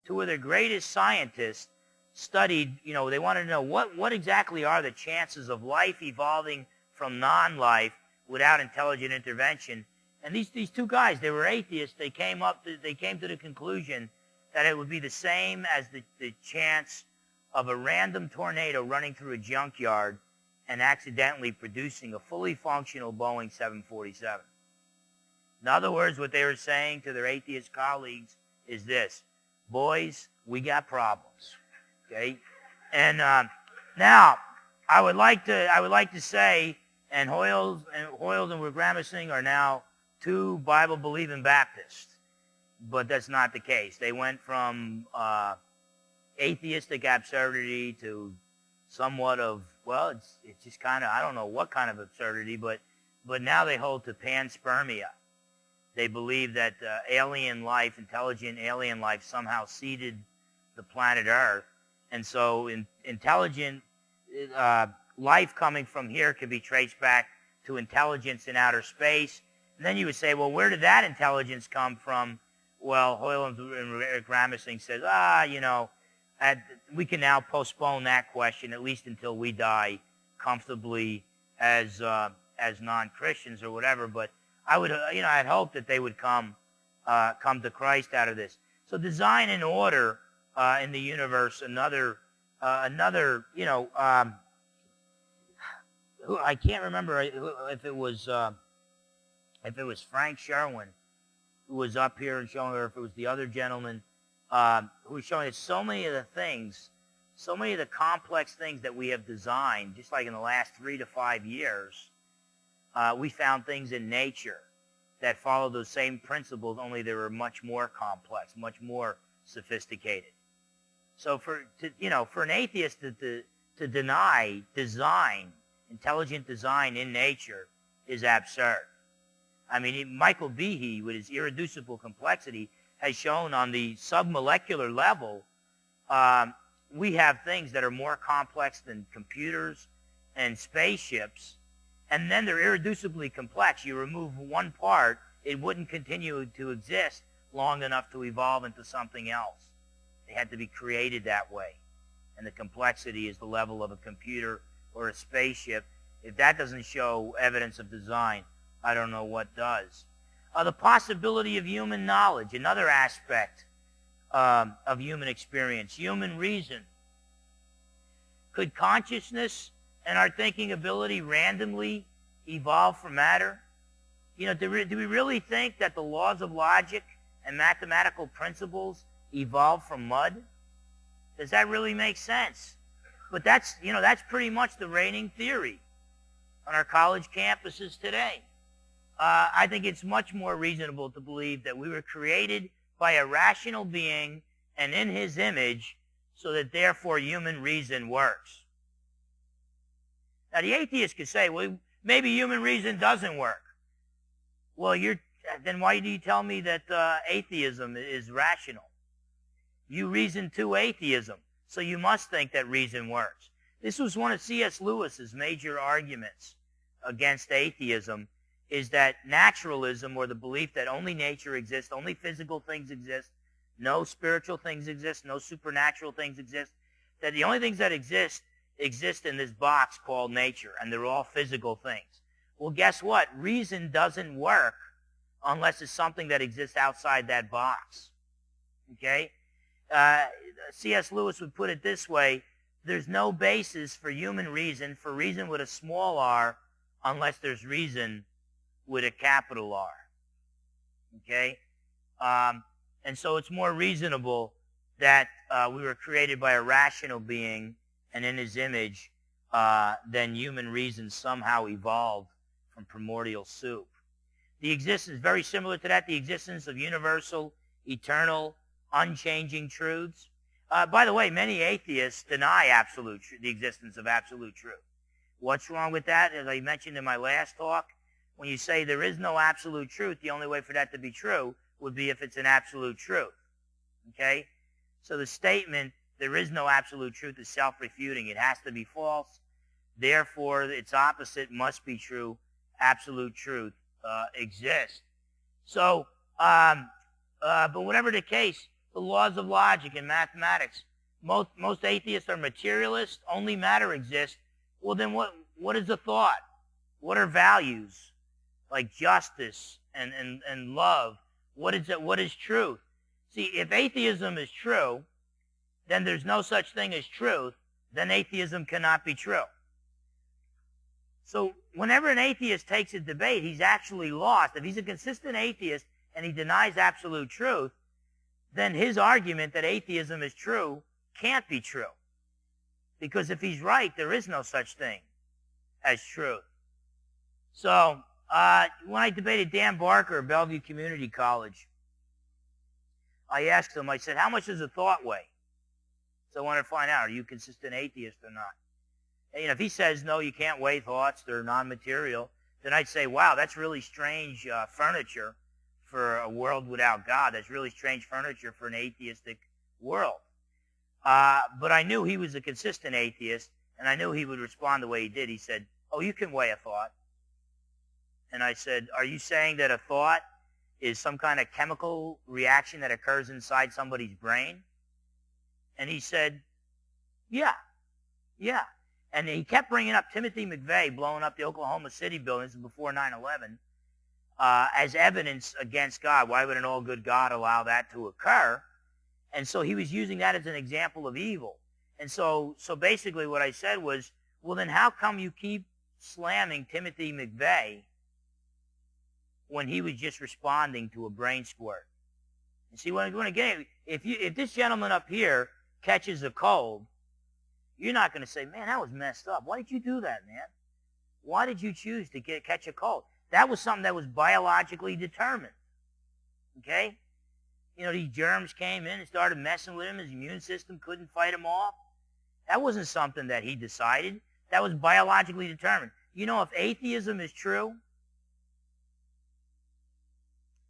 two of their greatest scientists studied, they wanted to know what exactly are the chances of life evolving from non-life without intelligent intervention. And these two guys, they were atheists. They came to the conclusion that it would be the same as the chance of a random tornado running through a junkyard and accidentally producing a fully functional Boeing 747. In other words, what they were saying to their atheist colleagues is this: boys, we got problems. Okay? And now, I would like to say, and Hoyles and Gramsci are now two Bible-believing Baptists, but that's not the case. They went from atheistic absurdity to somewhat of, well, it's just kind of, I don't know what kind of absurdity, but now they hold to panspermia. They believe that alien life, intelligent alien life, somehow seeded the planet Earth, and so intelligent life coming from here could be traced back to intelligence in outer space. And then you would say, well, where did that intelligence come from? Well, Hoyle and Gramsci says, we can now postpone that question at least until we die comfortably as non-Christians or whatever. But I would, I'd hope that they would come to Christ out of this. So design and order in the universe. Another, I can't remember if it was Frank Sherwin who was up here and showing, or if it was the other gentleman who was showing us so many of the things, so many of the complex things that we have designed, just like in the last 3 to 5 years, we found things in nature that follow those same principles, only they were much more complex, much more sophisticated. So for an atheist to deny design, intelligent design in nature, is absurd. I mean, Michael Behe, with his irreducible complexity, has shown on the submolecular level, we have things that are more complex than computers and spaceships, and then they're irreducibly complex. You remove one part, it wouldn't continue to exist long enough to evolve into something else. They had to be created that way. And the complexity is the level of a computer or a spaceship. If that doesn't show evidence of design, I don't know what does. The possibility of human knowledge, another aspect of human experience, human reason. Could consciousness and our thinking ability randomly evolve from matter? Do we really think that the laws of logic and mathematical principles evolved from mud? Does that really make sense? But that's pretty much the reigning theory on our college campuses today. I think it's much more reasonable to believe that we were created by a rational being and in his image, so that therefore human reason works. Now the atheist could say, well, maybe human reason doesn't work. Well, then why do you tell me that atheism is rational? You reason to atheism, so you must think that reason works. This was one of C.S. Lewis's major arguments against atheism, is that naturalism, or the belief that only nature exists, only physical things exist, no spiritual things exist, no supernatural things exist, that the only things that exist in this box called nature, and they're all physical things. Well, guess what? Reason doesn't work unless it's something that exists outside that box. Okay? C.S. Lewis would put it this way: there's no basis for human reason, for reason with a small r, unless there's reason with a capital R. Okay? And so it's more reasonable that we were created by a rational being and in his image than human reason somehow evolved from primordial soup. The existence, very similar to that, the existence of universal, eternal, unchanging truths. By the way, many atheists deny the existence of absolute truth. What's wrong with that? As I mentioned in my last talk, when you say there is no absolute truth, the only way for that to be true would be if it's an absolute truth. Okay? So the statement, there is no absolute truth, is self-refuting. It has to be false. Therefore, its opposite must be true. Absolute truth exists. So, but whatever the case, the laws of logic and mathematics. Most atheists are materialists. Only matter exists. Well, then what is a thought? What are values like justice and love? What is it? What is truth? See, if atheism is true, then there's no such thing as truth. Then atheism cannot be true. So whenever an atheist takes a debate, he's actually lost. If he's a consistent atheist and he denies absolute truth, then his argument that atheism is true can't be true. Because if he's right, there is no such thing as truth. So when I debated Dan Barker at Bellevue Community College, I asked him, I said, how much does a thought weigh? So I wanted to find out, are you a consistent atheist or not? And, if he says, no, you can't weigh thoughts, they're non-material, then I'd say, wow, that's really strange furniture for a world without God. That's really strange furniture for an atheistic world. But I knew he was a consistent atheist, and I knew he would respond the way he did. He said, oh, you can weigh a thought. And I said, are you saying that a thought is some kind of chemical reaction that occurs inside somebody's brain? And he said, yeah. And he kept bringing up Timothy McVeigh blowing up the Oklahoma City buildings before 9/11 as evidence against God. Why would an all-good God allow that to occur? And so he was using that as an example of evil. And so basically what I said was, well, then how come you keep slamming Timothy McVeigh when he was just responding to a brain squirt? And see, what I'm going to get at, if this gentleman up here catches a cold, you're not going to say, man, that was messed up. Why did you do that, man? Why did you choose to catch a cold? That was something that was biologically determined. Okay? These germs came in and started messing with him. His immune system couldn't fight him off. That wasn't something that he decided. That was biologically determined. If atheism is true,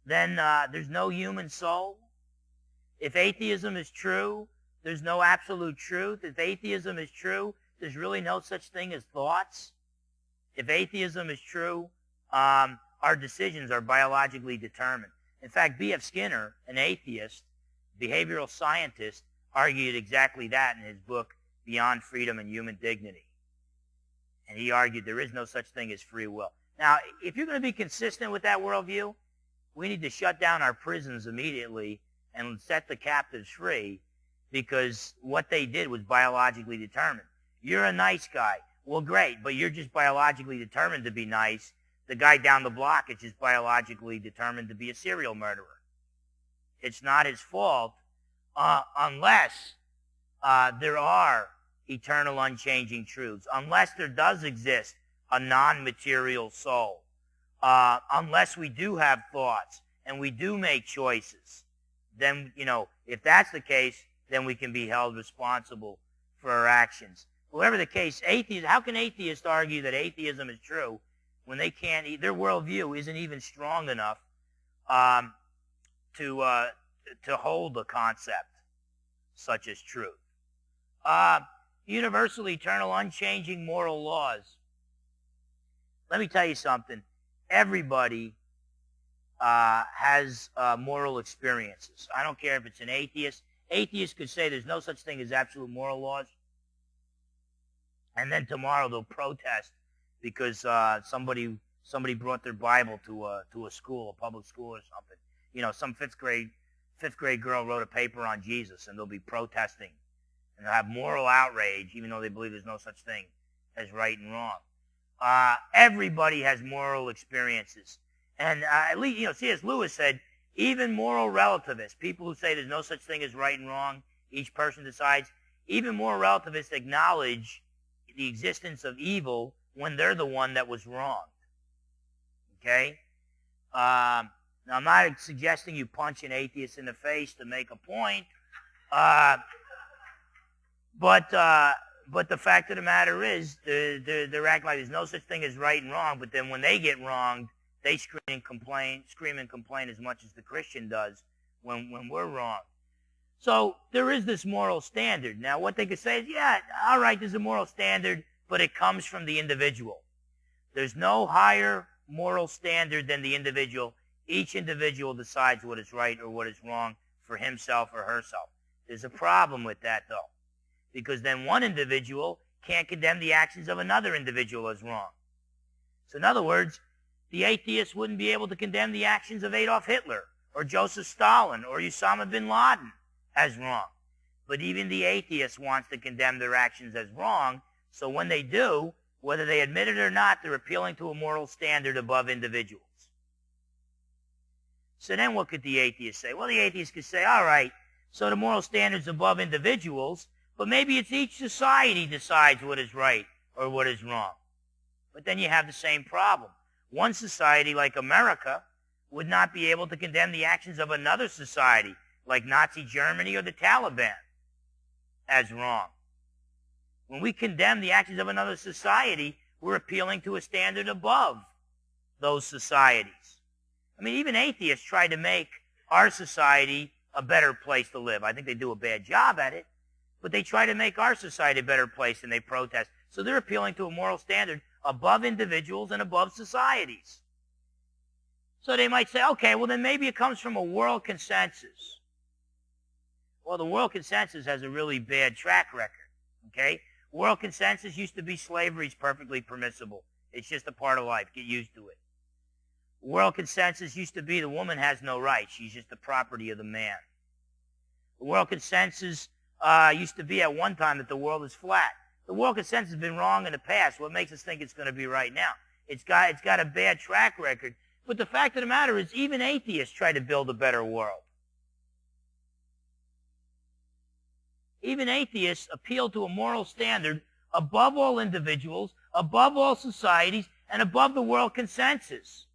then there's no human soul. If atheism is true, there's no absolute truth. If atheism is true, there's really no such thing as thoughts. If atheism is true, our decisions are biologically determined. In fact, B.F. Skinner, an atheist, behavioral scientist, argued exactly that in his book, Beyond Freedom and Human Dignity. And he argued there is no such thing as free will. Now, if you're going to be consistent with that worldview, we need to shut down our prisons immediately and set the captives free, because what they did was biologically determined. You're a nice guy. Well, great, but you're just biologically determined to be nice. The guy down the block is just biologically determined to be a serial murderer. It's not his fault unless there are eternal unchanging truths, unless there does exist a non-material soul, unless we do have thoughts and we do make choices. Then, if that's the case, then we can be held responsible for our actions. Whatever the case, how can atheists argue that atheism is true when they can't, their worldview isn't even strong enough to hold a concept such as truth? Universal, eternal, unchanging moral laws. Let me tell you something. Everybody has moral experiences. I don't care if it's an atheist. Atheists could say there's no such thing as absolute moral laws, and then tomorrow they'll protest because somebody brought their Bible to a school, a public school or something. Some fifth grade girl wrote a paper on Jesus, and they'll be protesting, and they'll have moral outrage, even though they believe there's no such thing as right and wrong. Everybody has moral experiences, and at least C.S. Lewis said, even moral relativists, people who say there's no such thing as right and wrong, each person decides, even moral relativists acknowledge the existence of evil when they're the one that was wronged. Okay? Now, I'm not suggesting you punch an atheist in the face to make a point, but the fact of the matter is, they're acting like there's no such thing as right and wrong, but then when they get wronged, they scream and complain as much as the Christian does when we're wrong. So there is this moral standard. Now, what they could say is, yeah, all right, there's a moral standard, but it comes from the individual. There's no higher moral standard than the individual. Each individual decides what is right or what is wrong for himself or herself. There's a problem with that, though, because then one individual can't condemn the actions of another individual as wrong. So in other words, the atheist wouldn't be able to condemn the actions of Adolf Hitler or Joseph Stalin or Osama bin Laden as wrong. But even the atheist wants to condemn their actions as wrong, so when they do, whether they admit it or not, they're appealing to a moral standard above individuals. So then what could the atheist say? Well, the atheist could say, all right, so the moral standard's above individuals, but maybe it's each society decides what is right or what is wrong. But then you have the same problem. One society, like America, would not be able to condemn the actions of another society, like Nazi Germany or the Taliban, as wrong. When we condemn the actions of another society, we're appealing to a standard above those societies. I mean, even atheists try to make our society a better place to live. I think they do a bad job at it, but they try to make our society a better place, and they protest. So they're appealing to a moral standard above individuals and above societies. So they might say, okay, well then maybe it comes from a world consensus. Well, the world consensus has a really bad track record, okay? World consensus used to be slavery is perfectly permissible. It's just a part of life. Get used to it. World consensus used to be the woman has no rights. She's just the property of the man. The world consensus used to be at one time that the world is flat. The world consensus has been wrong in the past. What makes us think it's going to be right now? It's got a bad track record. But the fact of the matter is, even atheists try to build a better world. Even atheists appeal to a moral standard above all individuals, above all societies, and above the world consensus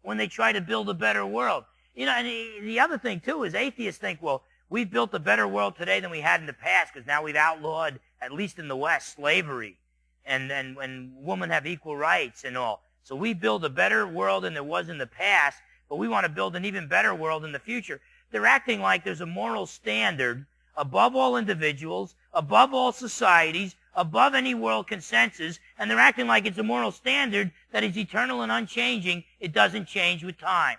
when they try to build a better world. You know, and the other thing, too, is atheists think, well, we've built a better world today than we had in the past because now we've outlawed, at least in the West, slavery, and women have equal rights and all. So we build a better world than there was in the past, but we want to build an even better world in the future. They're acting like there's a moral standard above all individuals, above all societies, above any world consensus, and they're acting like it's a moral standard that is eternal and unchanging. It doesn't change with time.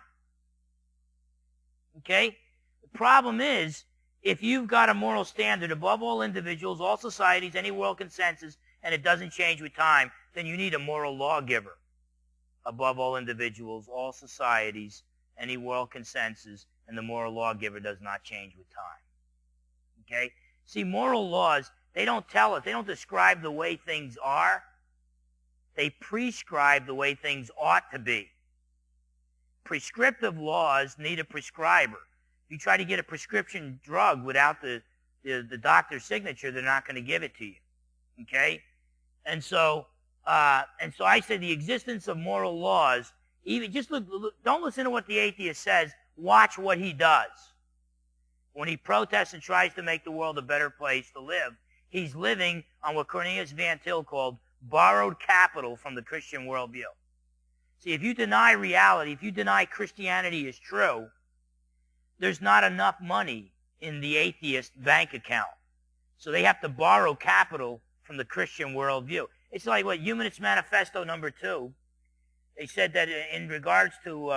Okay? The problem is, if you've got a moral standard above all individuals, all societies, any world consensus, and it doesn't change with time, then you need a moral lawgiver above all individuals, all societies, any world consensus, and the moral lawgiver does not change with time. Okay? See, moral laws, they don't tell us, they don't describe the way things are. They prescribe the way things ought to be. Prescriptive laws need a prescriber. If you try to get a prescription drug without the doctor's signature, they're not going to give it to you. Okay? And so I say the existence of moral laws, even just look, don't listen to what the atheist says, watch what he does. When he protests and tries to make the world a better place to live, he's living on what Cornelius Van Til called borrowed capital from the Christian worldview. See, if you deny reality, if you deny Christianity is true, there's not enough money in the atheist bank account. So they have to borrow capital from the Christian worldview. It's like what Humanist Manifesto number 2. They said that in regards to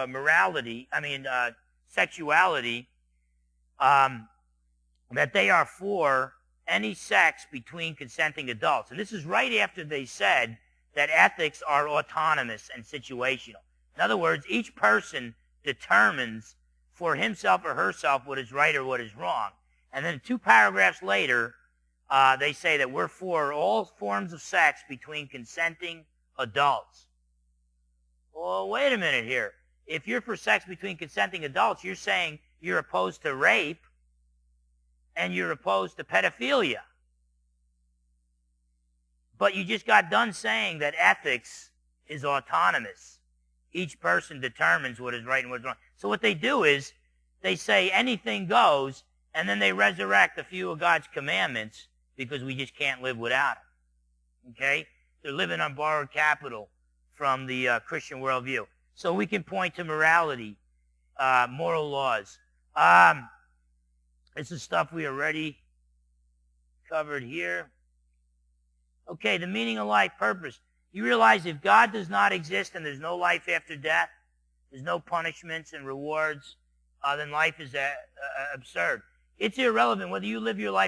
sexuality, that they are for any sex between consenting adults. And this is right after they said that ethics are autonomous and situational. In other words, each person determines for himself or herself what is right or what is wrong. And then 2 paragraphs later, they say that we're for all forms of sex between consenting adults. Well, wait a minute here. If you're for sex between consenting adults, you're saying you're opposed to rape and you're opposed to pedophilia. But you just got done saying that ethics is autonomous. Each person determines what is right and what is wrong. So what they do is they say anything goes, and then they resurrect a few of God's commandments because we just can't live without them. Okay? They're living on borrowed capital from the Christian worldview. So we can point to morality, moral laws. This is stuff we already covered here. Okay, the meaning of life, purpose. You realize if God does not exist and there's no life after death, there's no punishments and rewards, then life is absurd. It's irrelevant whether you live your life